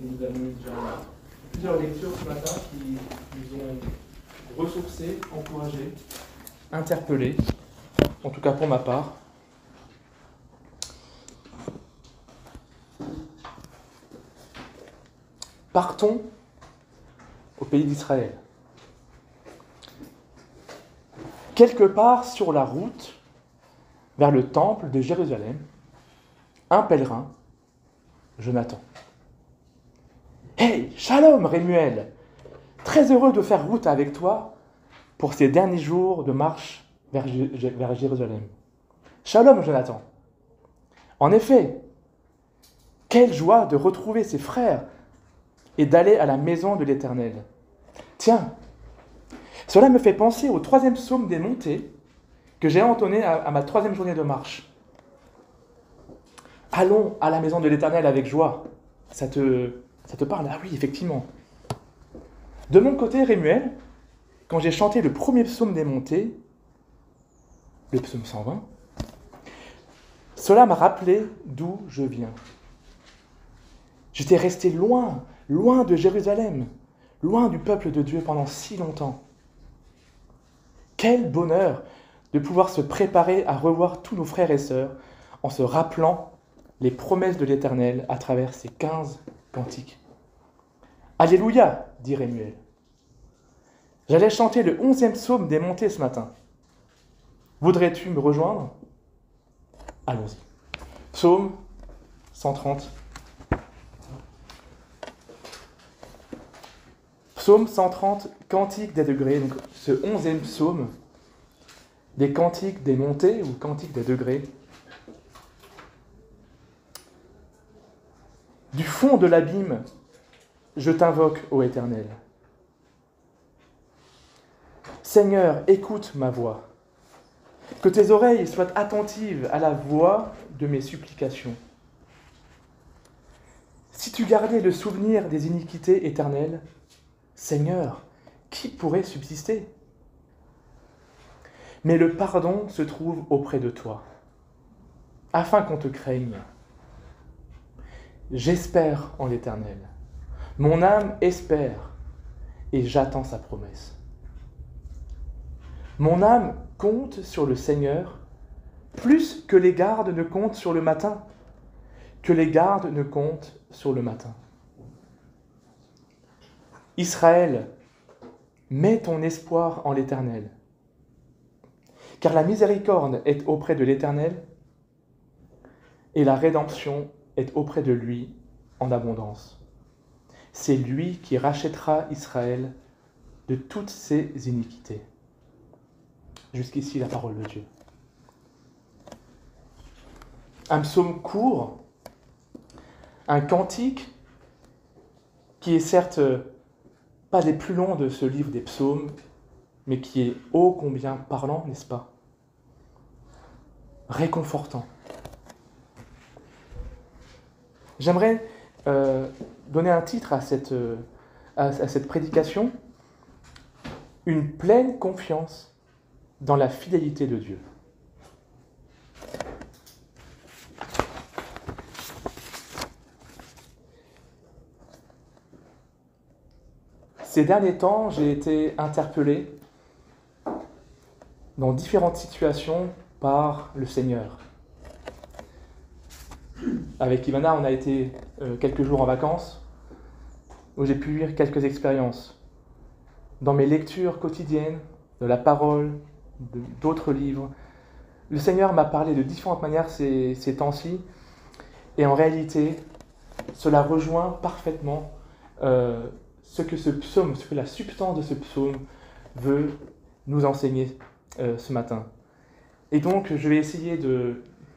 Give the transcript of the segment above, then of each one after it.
Et nous avons eu déjà plusieurs lectures ce matin qui nous ont ressourcés, encouragés, interpellés, en tout cas pour ma part. Partons au pays d'Israël. Quelque part sur la route vers le temple de Jérusalem, un pèlerin, Jonathan. Hey, shalom Rémuel! Très heureux de faire route avec toi pour ces derniers jours de marche vers Jérusalem. Shalom Jonathan! En effet, quelle joie de retrouver ses frères et d'aller à la maison de l'Éternel. Tiens, cela me fait penser au 3e psaume des montées que j'ai entonné à ma 3e journée de marche. Allons à la maison de l'Éternel avec joie. Ça te parle? Ah oui, effectivement. De mon côté, Rémuel, quand j'ai chanté le 1er psaume des montées, le psaume 120, cela m'a rappelé d'où je viens. J'étais resté loin de Jérusalem, loin du peuple de Dieu pendant si longtemps. Quel bonheur de pouvoir se préparer à revoir tous nos frères et sœurs en se rappelant les promesses de l'Éternel à travers ces 15 cantiques. Alléluia, dit Rémuel. J'allais chanter le 11e psaume des montées ce matin. Voudrais-tu me rejoindre? Allons-y. Psaume 130. Psaume 130, cantique des degrés. Donc, ce 11e psaume, des cantiques des montées ou cantiques des degrés. Du fond de l'abîme, je t'invoque, ô Éternel. Seigneur, écoute ma voix. Que tes oreilles soient attentives à la voix de mes supplications. Si tu gardais le souvenir des iniquités éternelles, Seigneur, qui pourrait subsister? Mais le pardon se trouve auprès de toi, afin qu'on te craigne. J'espère en l'Éternel. Mon âme espère, et j'attends sa promesse. Mon âme compte sur le Seigneur, plus que les gardes ne comptent sur le matin, que les gardes ne comptent sur le matin. Israël, mets ton espoir en l'Éternel, car la miséricorde est auprès de l'Éternel et la rédemption est auprès de lui en abondance. C'est lui qui rachètera Israël de toutes ses iniquités. Jusqu'ici, la parole de Dieu. Un psaume court, un cantique qui est certes pas des plus longs de ce livre des psaumes, mais qui est ô combien parlant, n'est-ce pas? Réconfortant. J'aimerais donner un titre à cette prédication, une pleine confiance dans la fidélité de Dieu. Ces derniers temps, j'ai été interpellé dans différentes situations par le Seigneur. Avec Ivana, on a été quelques jours en vacances, où j'ai pu vivre quelques expériences. Dans mes lectures quotidiennes, de la parole, d'autres livres, le Seigneur m'a parlé de différentes manières ces temps-ci, et en réalité, cela rejoint parfaitement ce que ce psaume, ce que la substance de ce psaume veut nous enseigner ce matin. Et donc, je vais essayer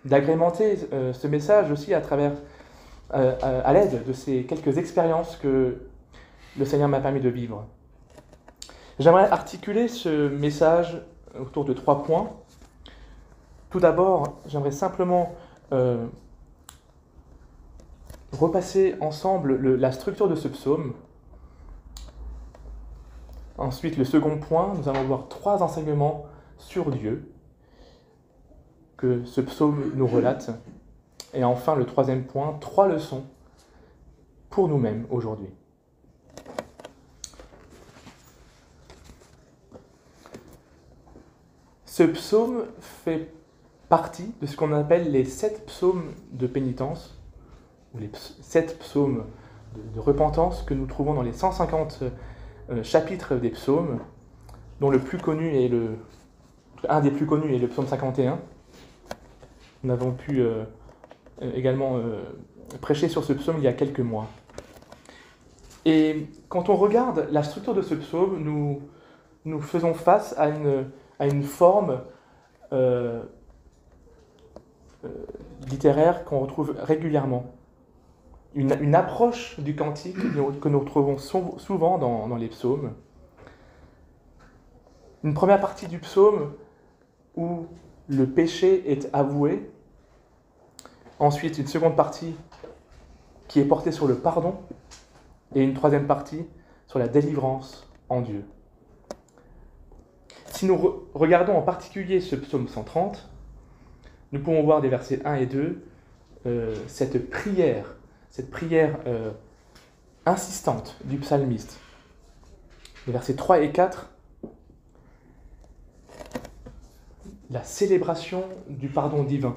d'agrémenter ce message aussi à l'aide de ces quelques expériences que le Seigneur m'a permis de vivre. J'aimerais articuler ce message autour de 3 points. Tout d'abord, j'aimerais simplement repasser ensemble la structure de ce psaume. Ensuite, le second point, nous allons voir 3 enseignements sur Dieu que ce psaume nous relate. Et enfin, le 3e point, 3 leçons pour nous-mêmes aujourd'hui. Ce psaume fait partie de ce qu'on appelle les 7 psaumes de pénitence, ou les 7 psaumes de repentance que nous trouvons dans les 150 chapitres des psaumes, dont le plus connu est un des plus connus est le psaume 51. Nous avons pu également prêcher sur ce psaume il y a quelques mois. Et quand on regarde la structure de ce psaume, nous faisons face à une forme littéraire qu'on retrouve régulièrement. Une approche du cantique que nous retrouvons souvent dans les psaumes. Une première partie du psaume où le péché est avoué. Ensuite, une seconde partie qui est portée sur le pardon. Et une troisième partie sur la délivrance en Dieu. Si nous regardons en particulier ce psaume 130, nous pouvons voir des versets 1 et 2, cette prière insistante du psalmiste. Les versets 3 et 4, la célébration du pardon divin.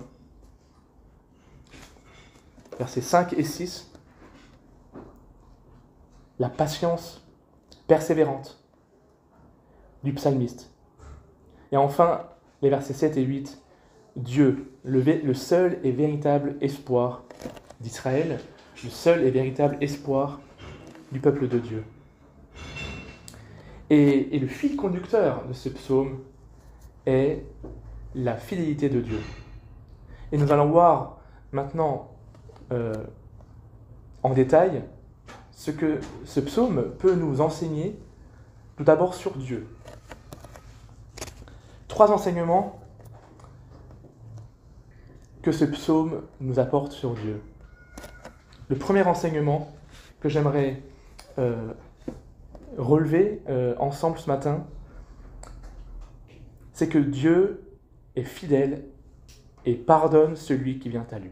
Versets 5 et 6, la patience persévérante du psalmiste. Et enfin, les versets 7 et 8, Dieu, le seul et véritable espoir d'Israël, le seul et véritable espoir du peuple de Dieu. Et le fil conducteur de ce psaume est la fidélité de Dieu. Et nous allons voir maintenant en détail ce que ce psaume peut nous enseigner, tout d'abord sur Dieu. 3 enseignements que ce psaume nous apporte sur Dieu. Le premier enseignement que j'aimerais relever ensemble ce matin, c'est que Dieu est fidèle et pardonne celui qui vient à lui.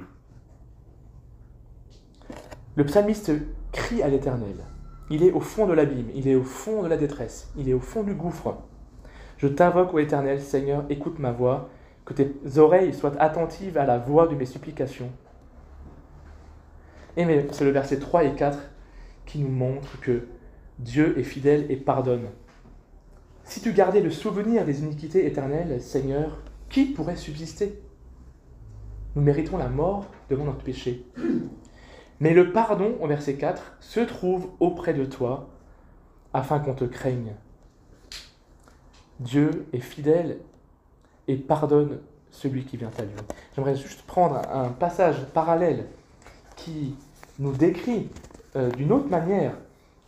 Le psalmiste crie à l'Éternel. Il est au fond de l'abîme, il est au fond de la détresse, il est au fond du gouffre. Je t'invoque, ô Éternel, Seigneur, écoute ma voix, que tes oreilles soient attentives à la voix de mes supplications. Et c'est le verset 3 et 4 qui nous montre que Dieu est fidèle et pardonne. Si tu gardais le souvenir des iniquités éternelles, Seigneur, qui pourrait subsister? Nous méritons la mort devant notre péché. Mais le pardon, au verset 4, se trouve auprès de toi, afin qu'on te craigne. Dieu est fidèle et pardonne celui qui vient à lui. J'aimerais juste prendre un passage parallèle qui nous décrit d'une autre manière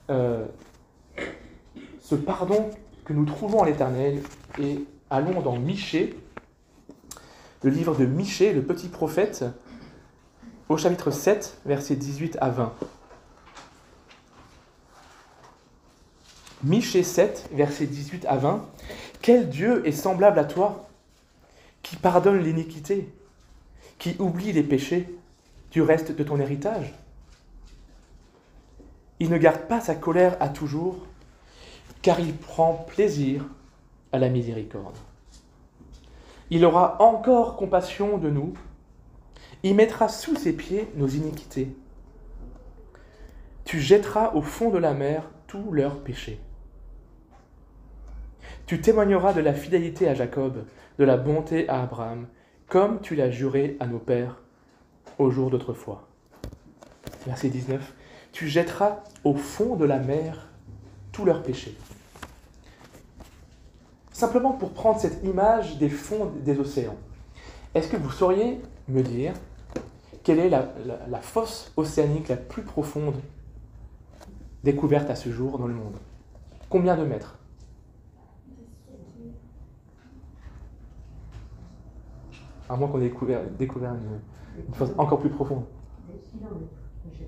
ce pardon que nous trouvons en l'Éternel, et allons dans Michée, le livre de Michée, le petit prophète, au chapitre 7, versets 18 à 20. Michée 7, versets 18 à 20. Quel Dieu est semblable à toi, qui pardonne l'iniquité, qui oublie les péchés du reste de ton héritage? Il ne garde pas sa colère à toujours, car il prend plaisir à la miséricorde. Il aura encore compassion de nous, il mettra sous ses pieds nos iniquités. Tu jetteras au fond de la mer tous leurs péchés. Tu témoigneras de la fidélité à Jacob, de la bonté à Abraham, comme tu l'as juré à nos pères au jour d'autrefois. Verset 19. Tu jetteras au fond de la mer tous leurs péchés. Simplement pour prendre cette image des fonds des océans, est-ce que vous sauriez me dire quelle est la fosse océanique la plus profonde découverte à ce jour dans le monde? Combien de mètres? À moins qu'on ait découvert une fosse encore plus profonde.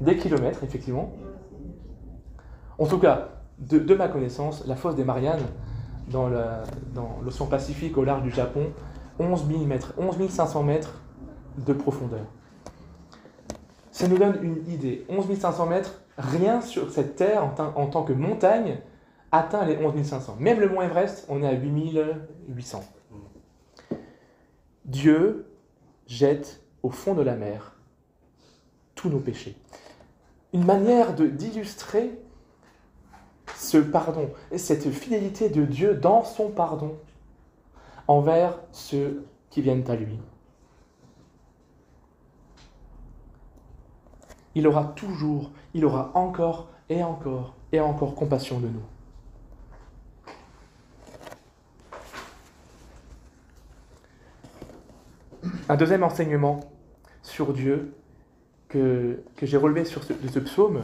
Des kilomètres, effectivement. En tout cas, de ma connaissance, la fosse des Mariannes, dans l'océan Pacifique au large du Japon, 11 500 mètres de profondeur. Ça nous donne une idée. 11 500 mètres, rien sur cette terre en tant que montagne atteint les 11 500. Même le mont Everest, on est à 8 800. Dieu jette au fond de la mer tous nos péchés. Une manière d'illustrer ce pardon, cette fidélité de Dieu dans son pardon envers ceux qui viennent à lui. Il aura toujours, il aura encore et encore et encore compassion de nous. Un deuxième enseignement sur Dieu que j'ai relevé de ce psaume,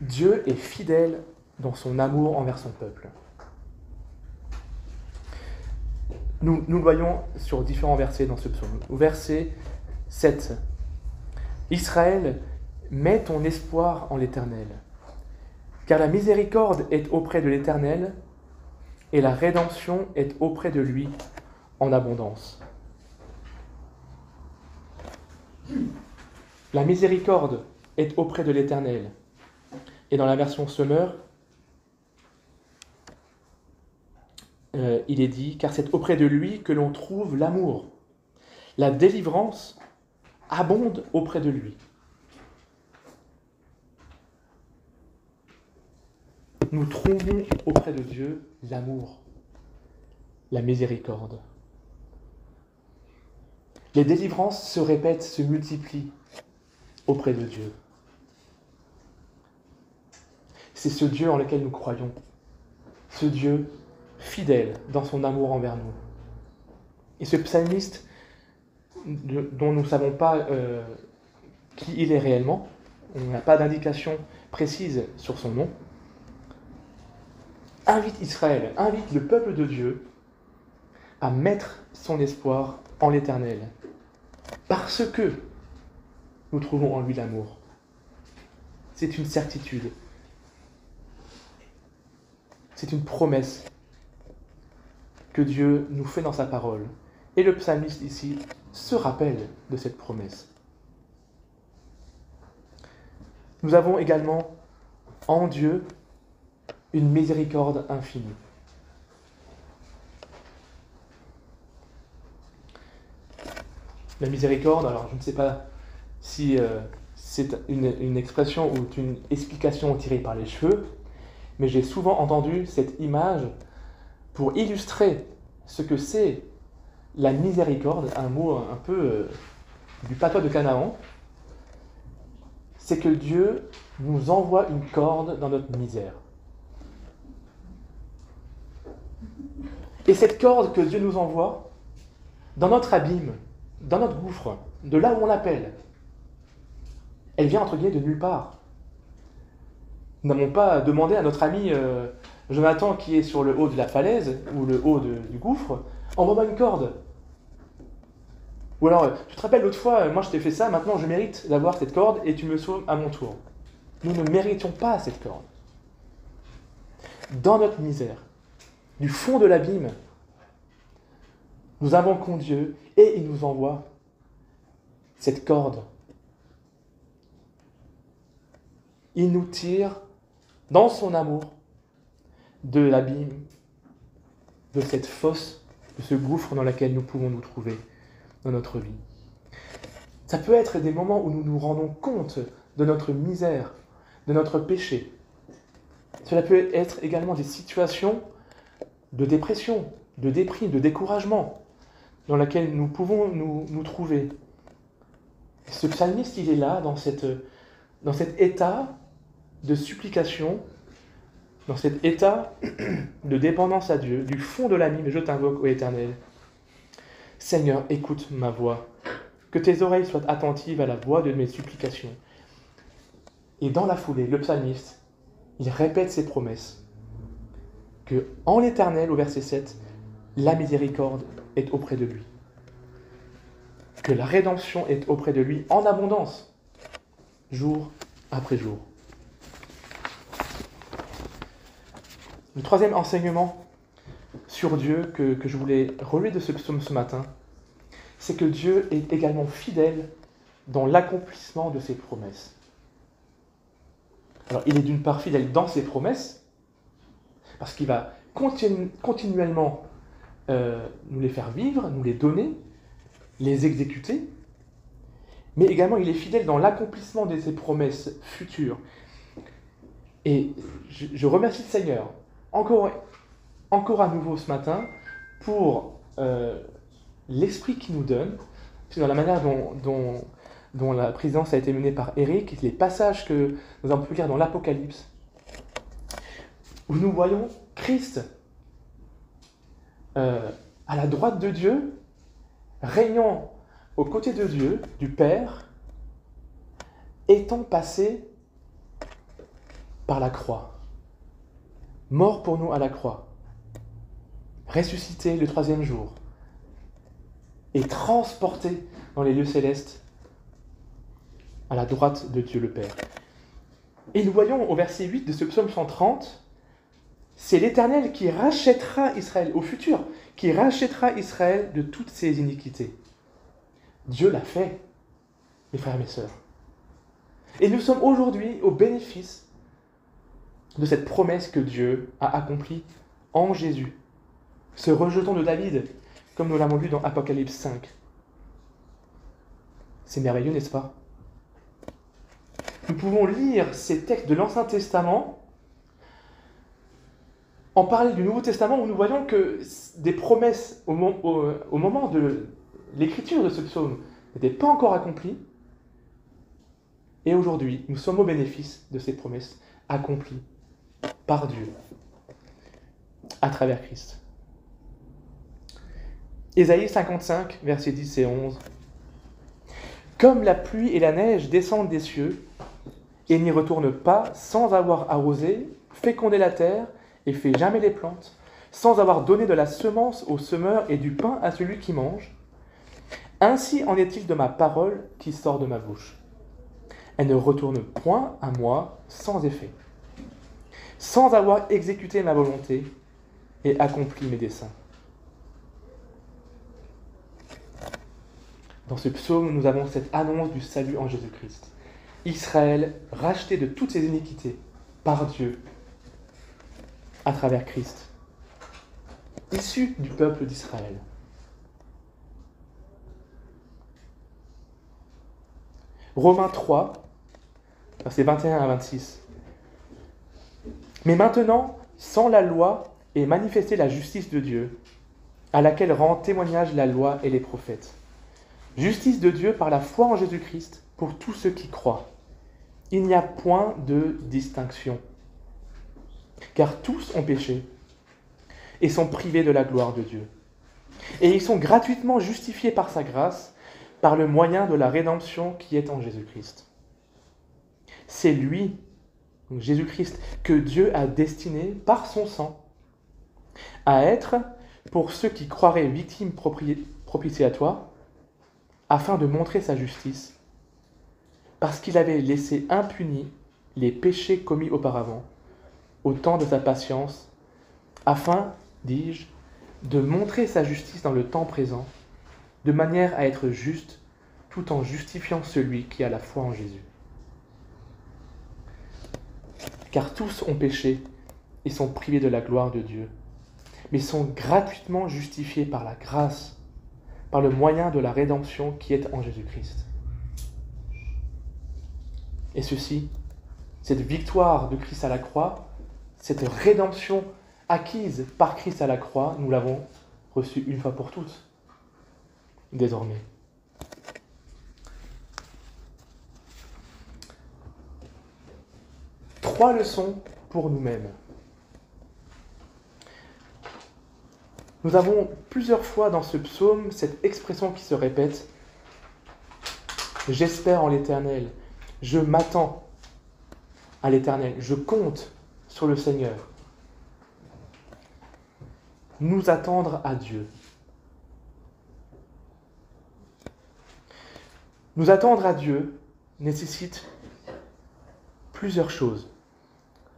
Dieu est fidèle dans son amour envers son peuple. Nous le voyons sur différents versets dans ce psaume. Au verset 7, Israël, mets ton espoir en l'Éternel, car la miséricorde est auprès de l'Éternel et la rédemption est auprès de lui en abondance. La miséricorde est auprès de l'Éternel. Et dans la version Summer, il est dit, car c'est auprès de lui que l'on trouve l'amour. La délivrance abonde auprès de lui. Nous trouvons auprès de Dieu l'amour, la miséricorde. Les délivrances se répètent, se multiplient auprès de Dieu. C'est ce Dieu en lequel nous croyons, ce Dieu fidèle dans son amour envers nous. Et ce psalmiste, dont nous ne savons pas qui il est réellement, on n'a pas d'indication précise sur son nom, invite Israël, invite le peuple de Dieu à mettre son espoir en l'Éternel, parce que nous trouvons en lui l'amour. C'est une certitude. C'est une promesse que Dieu nous fait dans sa parole. Et le psalmiste ici se rappelle de cette promesse. Nous avons également en Dieu une miséricorde infinie. La miséricorde, alors je ne sais pas si c'est une expression ou une explication tirée par les cheveux, mais j'ai souvent entendu cette image pour illustrer ce que c'est la miséricorde, un mot un peu du patois de Canaan. C'est que Dieu nous envoie une corde dans notre misère. Et cette corde que Dieu nous envoie, dans notre abîme, dans notre gouffre, de là où on l'appelle, elle vient entre guillemets de nulle part. Nous n'avons pas demandé à notre ami Jonathan qui est sur le haut de la falaise ou le haut du gouffre, envoie-moi une corde. Ou alors, tu te rappelles l'autre fois, moi je t'ai fait ça, maintenant je mérite d'avoir cette corde et tu me sauves à mon tour. Nous ne méritions pas cette corde. Dans notre misère, du fond de l'abîme, nous invoquons Dieu et il nous envoie cette corde. Il nous tire dans son amour de l'abîme, de cette fosse, de ce gouffre dans lequel nous pouvons nous trouver dans notre vie. Ça peut être des moments où nous nous rendons compte de notre misère, de notre péché. Cela peut être également des situations de dépression, de déprime, de découragement dans lesquelles nous pouvons nous trouver. Ce psalmiste, il est là dans cet état de supplication, dans cet état de dépendance à Dieu, du fond de l'abîme, je t'invoque, ô Éternel. Seigneur, écoute ma voix, que tes oreilles soient attentives à la voix de mes supplications. Et dans la foulée, le psalmiste, il répète ses promesses, que en l'Éternel, au verset 7, la miséricorde est auprès de lui, que la rédemption est auprès de lui en abondance, jour après jour. Le troisième enseignement sur Dieu que je voulais relever de ce psaume ce matin, c'est que Dieu est également fidèle dans l'accomplissement de ses promesses. Alors, il est d'une part fidèle dans ses promesses, parce qu'il va continuellement nous les faire vivre, nous les donner, les exécuter, mais également il est fidèle dans l'accomplissement de ses promesses futures. Et je remercie le Seigneur encore à nouveau ce matin pour l'esprit qu'il nous donne, dans la manière dont la présidence a été menée par Eric, les passages que nous avons pu lire dans l'Apocalypse, où nous voyons Christ à la droite de Dieu, régnant aux côtés de Dieu, du Père, étant passé par la croix, mort pour nous à la croix, ressuscité le 3e jour, et transporté dans les lieux célestes à la droite de Dieu le Père. Et nous voyons au verset 8 de ce psaume 130, c'est l'Éternel qui rachètera Israël, au futur, qui rachètera Israël de toutes ses iniquités. Dieu l'a fait, mes frères et mes sœurs. Et nous sommes aujourd'hui au bénéfice de cette promesse que Dieu a accomplie en Jésus. Ce rejeton de David, comme nous l'avons lu dans Apocalypse 5. C'est merveilleux, n'est-ce pas? Nous pouvons lire ces textes de l'Ancien Testament en parler du Nouveau Testament, où nous voyons que des promesses au moment de l'écriture de ce psaume n'étaient pas encore accomplies. Et aujourd'hui, nous sommes au bénéfice de ces promesses accomplies par Dieu à travers Christ. Ésaïe 55, versets 10 et 11. Comme la pluie et la neige descendent des cieux et n'y retournent pas sans avoir arrosé, fécondé la terre et fait germer les plantes, sans avoir donné de la semence au semeur et du pain à celui qui mange, ainsi en est-il de ma parole qui sort de ma bouche. Elle ne retourne point à moi sans effet, sans avoir exécuté ma volonté et accompli mes desseins. Dans ce psaume, nous avons cette annonce du salut en Jésus-Christ. Israël, racheté de toutes ses iniquités par Dieu, à travers Christ, issu du peuple d'Israël. Romains 3, versets 21 à 26. Mais maintenant, sans la loi est manifestée la justice de Dieu, à laquelle rend témoignage la loi et les prophètes. Justice de Dieu par la foi en Jésus-Christ pour tous ceux qui croient. Il n'y a point de distinction, car tous ont péché et sont privés de la gloire de Dieu. Et ils sont gratuitement justifiés par sa grâce, par le moyen de la rédemption qui est en Jésus-Christ. C'est lui, donc Jésus-Christ, que Dieu a destiné par son sang à être, pour ceux qui croiraient victimes propitiatoires, afin de montrer sa justice, parce qu'il avait laissé impunis les péchés commis auparavant, au temps de sa patience, afin, dis-je, de montrer sa justice dans le temps présent, de manière à être juste, tout en justifiant celui qui a la foi en Jésus. Car tous ont péché et sont privés de la gloire de Dieu, mais sont gratuitement justifiés par la grâce, par le moyen de la rédemption qui est en Jésus-Christ. Et ceci, cette victoire de Christ à la croix, cette rédemption acquise par Christ à la croix, nous l'avons reçue une fois pour toutes, désormais. Trois leçons pour nous-mêmes. Nous avons plusieurs fois dans ce psaume cette expression qui se répète « J'espère en l'Éternel, je m'attends à l'Éternel, je compte sur le Seigneur. » Nous attendre à Dieu. Nous attendre à Dieu nécessite plusieurs choses.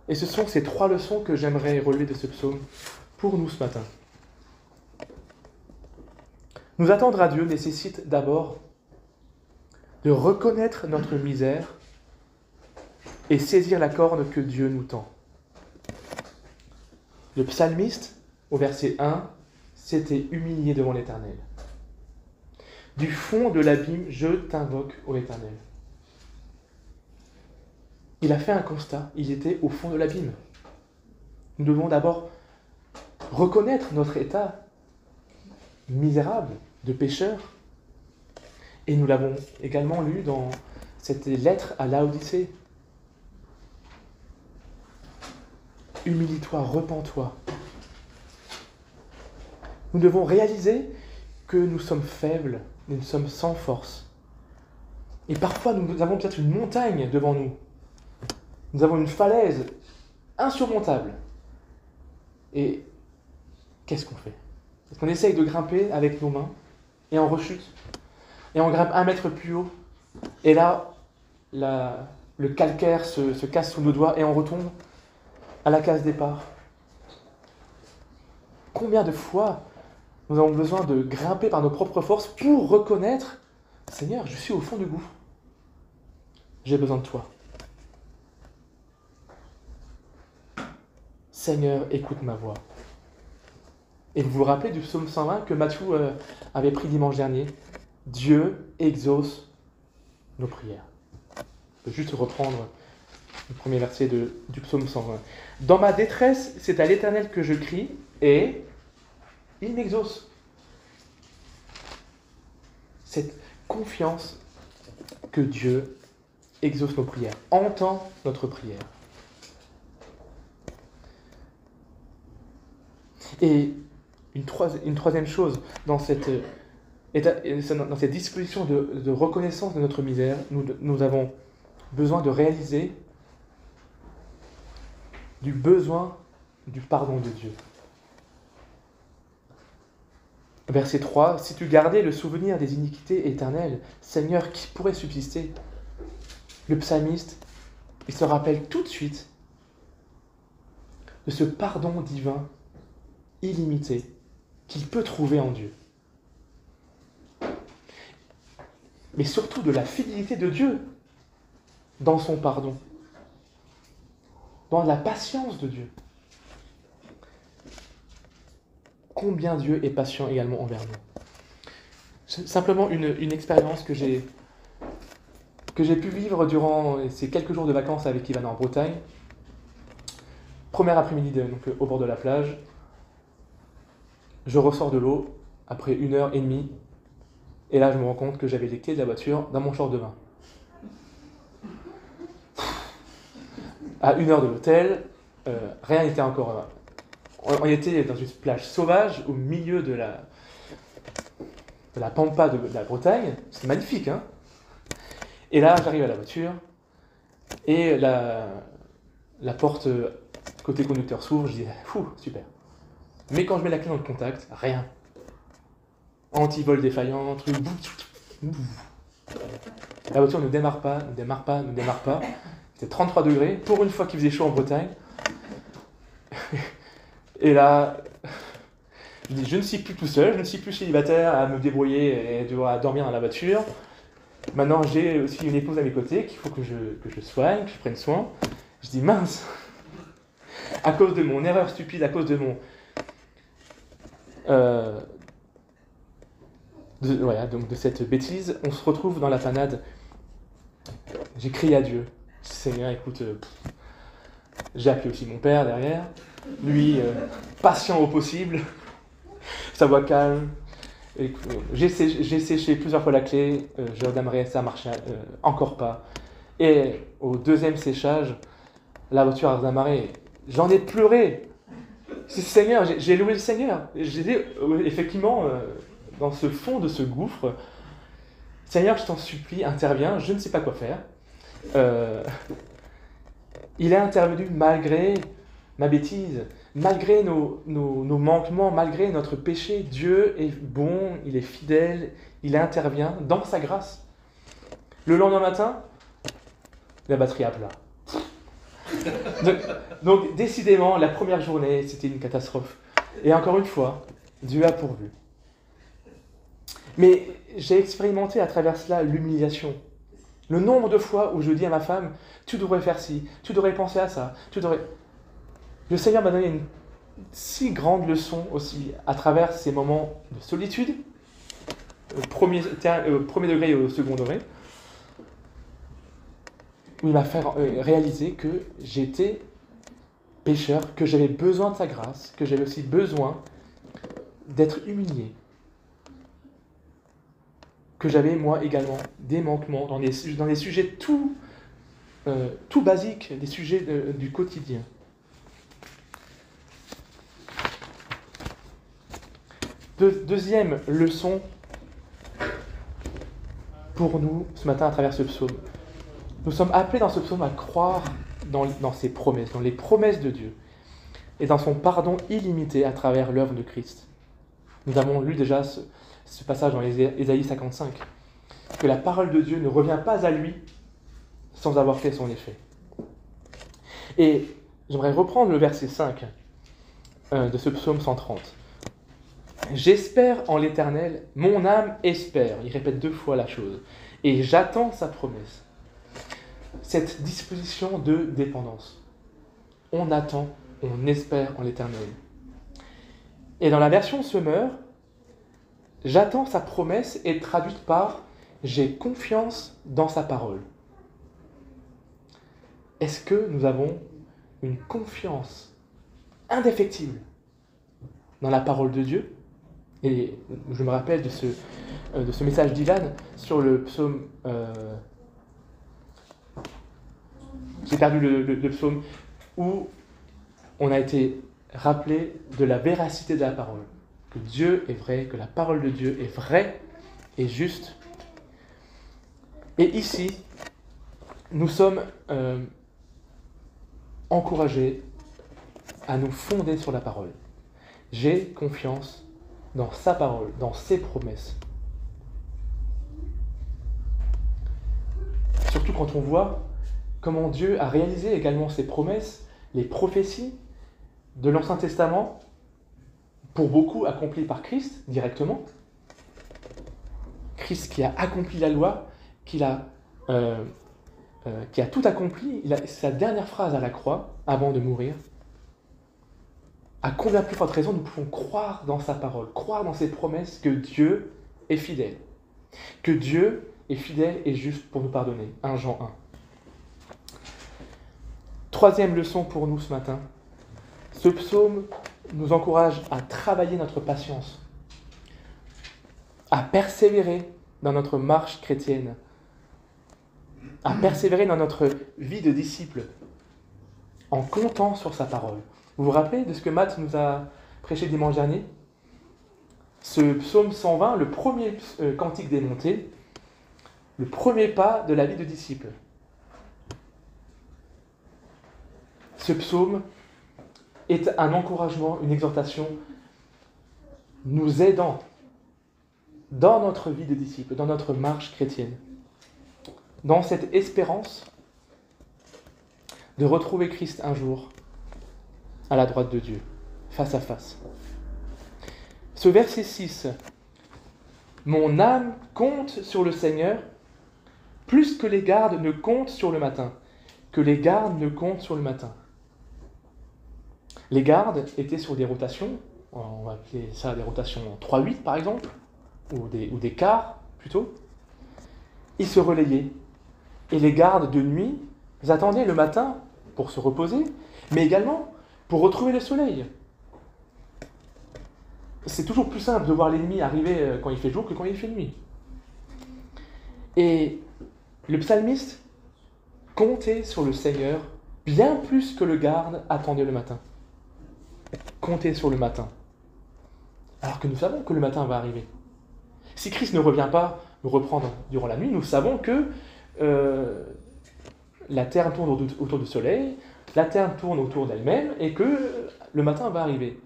Et ce sont ces trois leçons que j'aimerais relever de ce psaume pour nous ce matin. Nous attendre à Dieu nécessite d'abord de reconnaître notre misère et saisir la corne que Dieu nous tend. Le psalmiste, au verset 1, s'était humilié devant l'Éternel. Du fond de l'abîme, je t'invoque, ô Éternel. Il a fait un constat, il était au fond de l'abîme. Nous devons d'abord reconnaître notre état misérable de pécheur. Et nous l'avons également lu dans cette lettre à Laodicée. Humilie-toi, repens-toi. Nous devons réaliser que nous sommes faibles, nous sommes sans force. Et parfois, nous avons peut-être une montagne devant nous. Nous avons une falaise insurmontable. Et qu'est-ce qu'on fait? Est-ce qu'on essaye de grimper avec nos mains et on rechute? Et on grimpe 1 mètre plus haut. Et là, le calcaire se casse sous nos doigts et on retombe à la case départ. Combien de fois nous avons besoin de grimper par nos propres forces pour reconnaître « Seigneur, je suis au fond du gouffre. J'ai besoin de toi. Seigneur, écoute ma voix. » Et vous vous rappelez du psaume 120 que Mathieu avait pris dimanche dernier? Dieu exauce nos prières. Je vais juste reprendre le premier verset du psaume 120. Dans ma détresse, c'est à l'Éternel que je crie et il m'exauce. Cette confiance que Dieu exauce nos prières, entend notre prière. Et une troisième chose dans cette disposition de reconnaissance de notre misère, nous avons besoin de réaliser du besoin du pardon de Dieu. Verset 3, « Si tu gardais le souvenir des iniquités éternelles, Seigneur, qui pourrait subsister ?» Le psalmiste, il se rappelle tout de suite de ce pardon divin illimité qu'il peut trouver en Dieu. Mais surtout de la fidélité de Dieu dans son pardon, dans la patience de Dieu. Combien Dieu est patient également envers nous. C'est simplement une expérience que j'ai pu vivre durant ces quelques jours de vacances avec Ivan en Bretagne. Premier après-midi au bord de la plage. Je ressors de l'eau après 1h30. Et là, je me rends compte que j'avais les clés de la voiture dans mon short de bain. À 1 heure de l'hôtel, rien n'était encore... On était dans une plage sauvage au milieu de la pampa de la Bretagne. C'était magnifique, hein? Et là, j'arrive à la voiture et la porte côté conducteur s'ouvre. Je dis, super. Mais quand je mets la clé dans le contact, rien. Anti-vol défaillant, truc. La voiture ne démarre pas. C'était 33 degrés, pour une fois qu'il faisait chaud en Bretagne. Et là, je dis, je ne suis plus tout seul, je ne suis plus célibataire à me débrouiller et à dormir dans la voiture. Maintenant, j'ai aussi une épouse à mes côtés qu'il faut que je soigne, que je prenne soin. Je dis, mince, à cause de mon erreur stupide, à cause de mon... de cette bêtise, on se retrouve dans la panade. J'ai crié à Dieu. Seigneur, écoute, j'ai appelé aussi mon père derrière. Lui, patient au possible, sa voix calme. J'ai séché plusieurs fois la clé, je redémarrais, ça marchait encore pas. Et au deuxième séchage, la voiture a redémarré. J'en ai pleuré. C'est Seigneur, j'ai loué le Seigneur. J'ai dit, effectivement, dans ce fond de ce gouffre, Seigneur, je t'en supplie, interviens, je ne sais pas quoi faire. Il est intervenu malgré ma bêtise, malgré nos manquements, malgré notre péché. Dieu est bon, il est fidèle, il intervient dans sa grâce. Le lendemain matin, la batterie à plat. Donc, décidément, la première journée, c'était une catastrophe. Et encore une fois, Dieu a pourvu. Mais j'ai expérimenté à travers cela l'humiliation Le nombre de fois où je dis à ma femme, tu devrais faire ci, tu devrais penser à ça, tu devrais... Le Seigneur m'a donné une si grande leçon aussi à travers ces moments de solitude, au premier degré et au second degré, où il m'a fait réaliser que j'étais pécheur, que j'avais besoin de sa grâce, que j'avais aussi besoin d'être humilié, que j'avais moi également des manquements dans des sujets tout basiques, des sujets du quotidien. Deuxième leçon pour nous ce matin à travers ce psaume. Nous sommes appelés dans ce psaume à croire dans ses promesses, dans les promesses de Dieu et dans son pardon illimité à travers l'œuvre de Christ. Nous avons lu déjà ce passage dans Ésaïe 55, que la parole de Dieu ne revient pas à lui sans avoir fait son effet. Et j'aimerais reprendre le verset 5 de ce psaume 130. « J'espère en l'Éternel, mon âme espère », il répète 2 fois la chose, « et j'attends sa promesse ». Cette disposition de dépendance. On attend, on espère en l'Éternel. Et dans la version Semeur, « j'attends sa promesse » est traduite par « j'ai confiance dans sa parole ». Est-ce que nous avons une confiance indéfectible dans la parole de Dieu ? Et je me rappelle de ce message d'Ilan sur le psaume... j'ai perdu le psaume où on a été rappelé de la véracité de la parole. Que Dieu est vrai, que la parole de Dieu est vraie et juste. Et ici, nous sommes encouragés à nous fonder sur la parole. J'ai confiance dans sa parole, dans ses promesses. Surtout quand on voit comment Dieu a réalisé également ses promesses, les prophéties de l'Ancien Testament, pour beaucoup accomplies par Christ directement. Christ qui a accompli la loi, qui a tout accompli, sa dernière phrase à la croix, avant de mourir. À combien plus forte raison nous pouvons croire dans sa parole, croire dans ses promesses que Dieu est fidèle. Que Dieu est fidèle et juste pour nous pardonner. 1 Jean 1. Troisième leçon pour nous ce matin. Ce psaume nous encourage à travailler notre patience, à persévérer dans notre marche chrétienne, à persévérer dans notre vie de disciple, en comptant sur sa parole. Vous vous rappelez de ce que Matt nous a prêché dimanche dernier ? Ce psaume 120, le premier cantique des montées, le premier pas de la vie de disciple. Ce psaume est un encouragement, une exhortation, nous aidant dans notre vie de disciple, dans notre marche chrétienne, dans cette espérance de retrouver Christ un jour à la droite de Dieu, face à face. Ce verset 6, « Mon âme compte sur le Seigneur, plus que les gardes ne comptent sur le matin, que les gardes ne comptent sur le matin. » Les gardes étaient sur des rotations, on va appeler ça des rotations 3-8 par exemple, ou des quarts plutôt. Ils se relayaient. Et les gardes de nuit attendaient le matin pour se reposer, mais également pour retrouver le soleil. C'est toujours plus simple de voir l'ennemi arriver quand il fait jour que quand il fait nuit. Et le psalmiste comptait sur le Seigneur bien plus que le garde attendait le matin. Compter sur le matin. Alors que nous savons que le matin va arriver. Si Christ ne revient pas nous reprendre durant la nuit, nous savons que la terre tourne autour du soleil, la terre tourne autour d'elle-même et que le matin va arriver.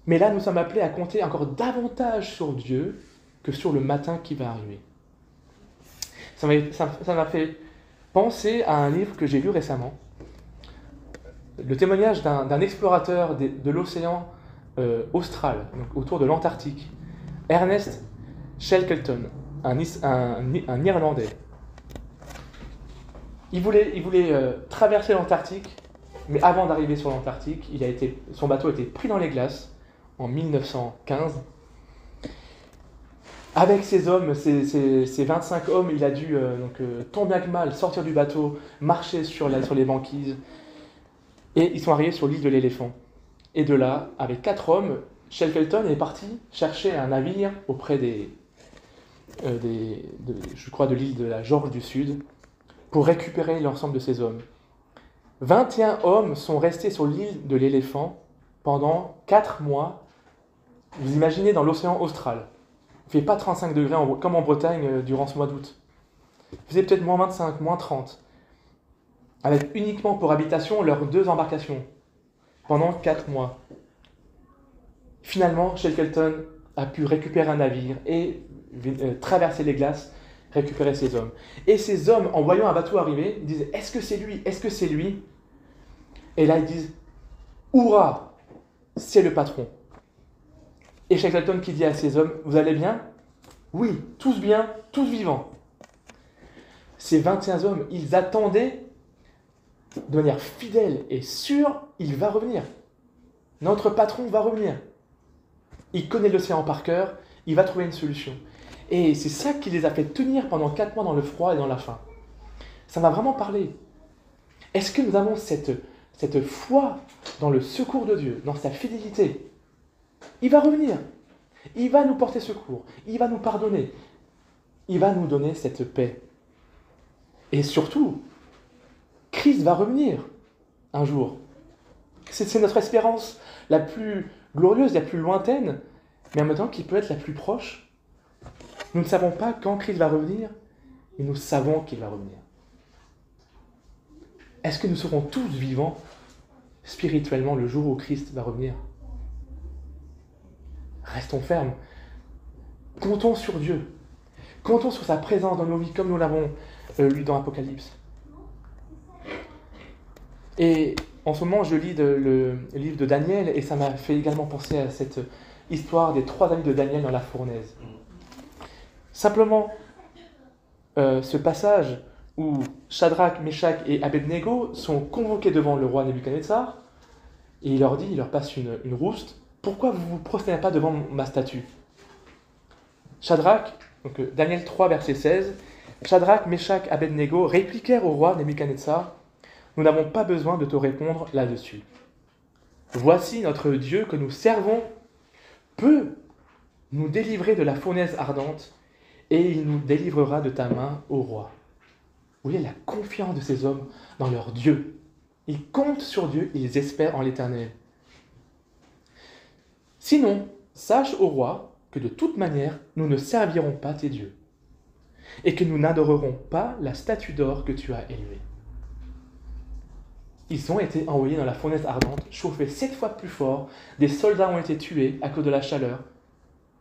Mais là, nous sommes appelés à compter encore davantage sur Dieu que sur le matin qui va arriver. Ça m'a fait penser à un livre que j'ai lu récemment. Le témoignage d'un explorateur de l'océan austral, donc autour de l'Antarctique, Ernest Shackleton, un Irlandais. Il voulait traverser l'Antarctique, mais avant d'arriver sur l'Antarctique, son bateau a été pris dans les glaces en 1915. Avec ses hommes, ses 25 hommes, il a dû, tant bien que mal, sortir du bateau, marcher sur les banquises, et ils sont arrivés sur l'île de l'Éléphant. Et de là, avec 4 hommes, Shackleton est parti chercher un navire auprès je crois, de l'île de la George du Sud, pour récupérer l'ensemble de ces hommes. 21 hommes sont restés sur l'île de l'Éléphant pendant 4 mois. Vous imaginez dans l'océan austral. Il ne fait pas 35 degrés comme en Bretagne durant ce mois d'août. Il faisait peut-être moins 25, moins 30. Avec uniquement pour habitation leurs 2 embarcations. Pendant 4 mois. Finalement, Shackleton a pu récupérer un navire et traverser les glaces, récupérer ses hommes. Et ces hommes, en voyant un bateau arriver, ils disent « Est-ce que c'est lui ? Est-ce que c'est lui ?» Et là, ils disent « Hourra ! C'est le patron !» Et Shackleton qui dit à ses hommes « Vous allez bien ? Oui, tous bien, tous vivants. » Ces 21 hommes, ils attendaient de manière fidèle et sûre, il va revenir. Notre patron va revenir. Il connaît l'océan par cœur, il va trouver une solution. Et c'est ça qui les a fait tenir pendant 4 mois dans le froid et dans la faim. Ça m'a vraiment parlé. Est-ce que nous avons cette foi dans le secours de Dieu, dans sa fidélité ? Il va revenir. Il va nous porter secours. Il va nous pardonner. Il va nous donner cette paix. Et surtout, Christ va revenir un jour. C'est notre espérance la plus glorieuse, la plus lointaine, mais en même temps qui peut être la plus proche. Nous ne savons pas quand Christ va revenir, mais nous savons qu'il va revenir. Est-ce que nous serons tous vivants spirituellement le jour où Christ va revenir ? Restons fermes. Comptons sur Dieu. Comptons sur sa présence dans nos vies, comme nous l'avons lu dans Apocalypse. Et en ce moment, je lis le livre de Daniel, et ça m'a fait également penser à cette histoire des 3 amis de Daniel dans la fournaise. Simplement, ce passage où Shadrach, Meshach et Abednego sont convoqués devant le roi Nebuchadnezzar, et il leur passe une rouste. Pourquoi vous ne vous prosternez pas devant ma statue ? Shadrach, donc Daniel 3, verset 16, Shadrach, Meshach, Abednego répliquèrent au roi Nebuchadnezzar, nous n'avons pas besoin de te répondre là-dessus. Voici notre Dieu que nous servons peut nous délivrer de la fournaise ardente et il nous délivrera de ta main, ô roi. Vous voyez la confiance de ces hommes dans leur Dieu. Ils comptent sur Dieu, ils espèrent en l'Éternel. Sinon, sache, ô roi, que de toute manière, nous ne servirons pas tes dieux, et que nous n'adorerons pas la statue d'or que tu as élevée. Ils ont été envoyés dans la fournaise ardente, chauffés 7 fois plus fort, des soldats ont été tués à cause de la chaleur.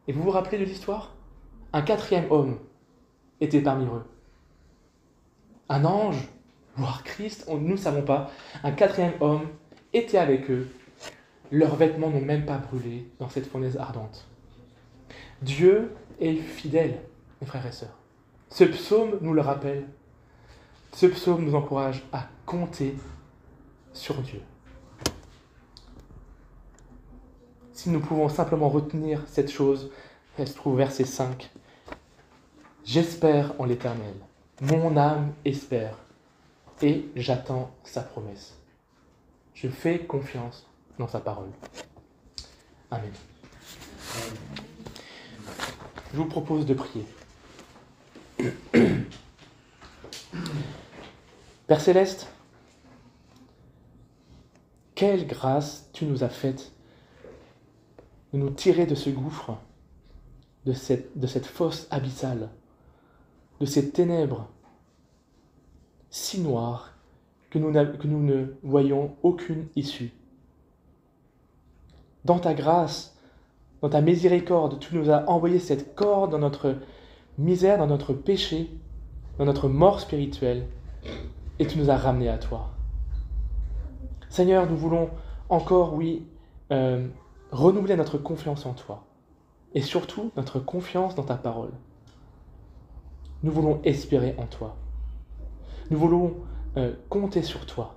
Et vous vous rappelez de l'histoire ? Un 4e homme était parmi eux. Un ange, voire Christ, nous ne savons pas, un 4e homme était avec eux. Leurs vêtements n'ont même pas brûlé dans cette fournaise ardente. Dieu est fidèle, mes frères et sœurs. Ce psaume nous le rappelle. Ce psaume nous encourage à compter sur Dieu. Si nous pouvons simplement retenir cette chose, elle se trouve au verset 5. J'espère en l'Éternel, mon âme espère, et j'attends sa promesse. Je fais confiance dans sa parole. Amen. Je vous propose de prier. Père Céleste, quelle grâce tu nous as faite de nous tirer de ce gouffre, de cette fosse abyssale, de ces ténèbres si noires que nous ne voyons aucune issue. Dans ta grâce, dans ta miséricorde, tu nous as envoyé cette corde dans notre misère, dans notre péché, dans notre mort spirituelle, et tu nous as ramenés à toi. Seigneur, nous voulons encore, renouveler notre confiance en toi, et surtout notre confiance dans ta parole. Nous voulons espérer en toi. Nous voulons compter sur toi.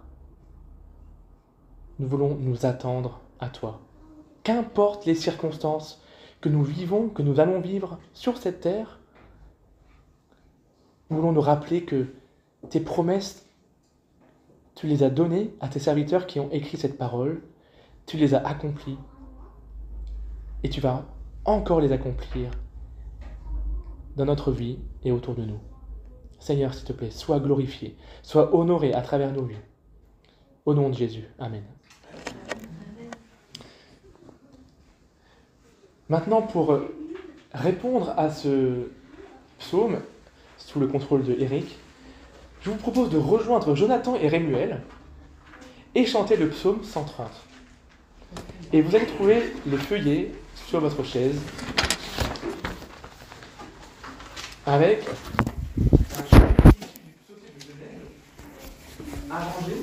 Nous voulons nous attendre à toi. Qu'importe les circonstances que nous vivons, que nous allons vivre sur cette terre, nous voulons nous rappeler que tes promesses, tu les as données à tes serviteurs qui ont écrit cette parole, tu les as accomplies, et tu vas encore les accomplir dans notre vie et autour de nous. Seigneur, s'il te plaît, sois glorifié, sois honoré à travers nos vies. Au nom de Jésus. Amen. Maintenant, pour répondre à ce psaume, sous le contrôle de Eric, je vous propose de rejoindre Jonathan et Rémuel et chanter le psaume 130. Et vous allez trouver les feuillets sur votre chaise avec un chant du psaume de Genève arrangé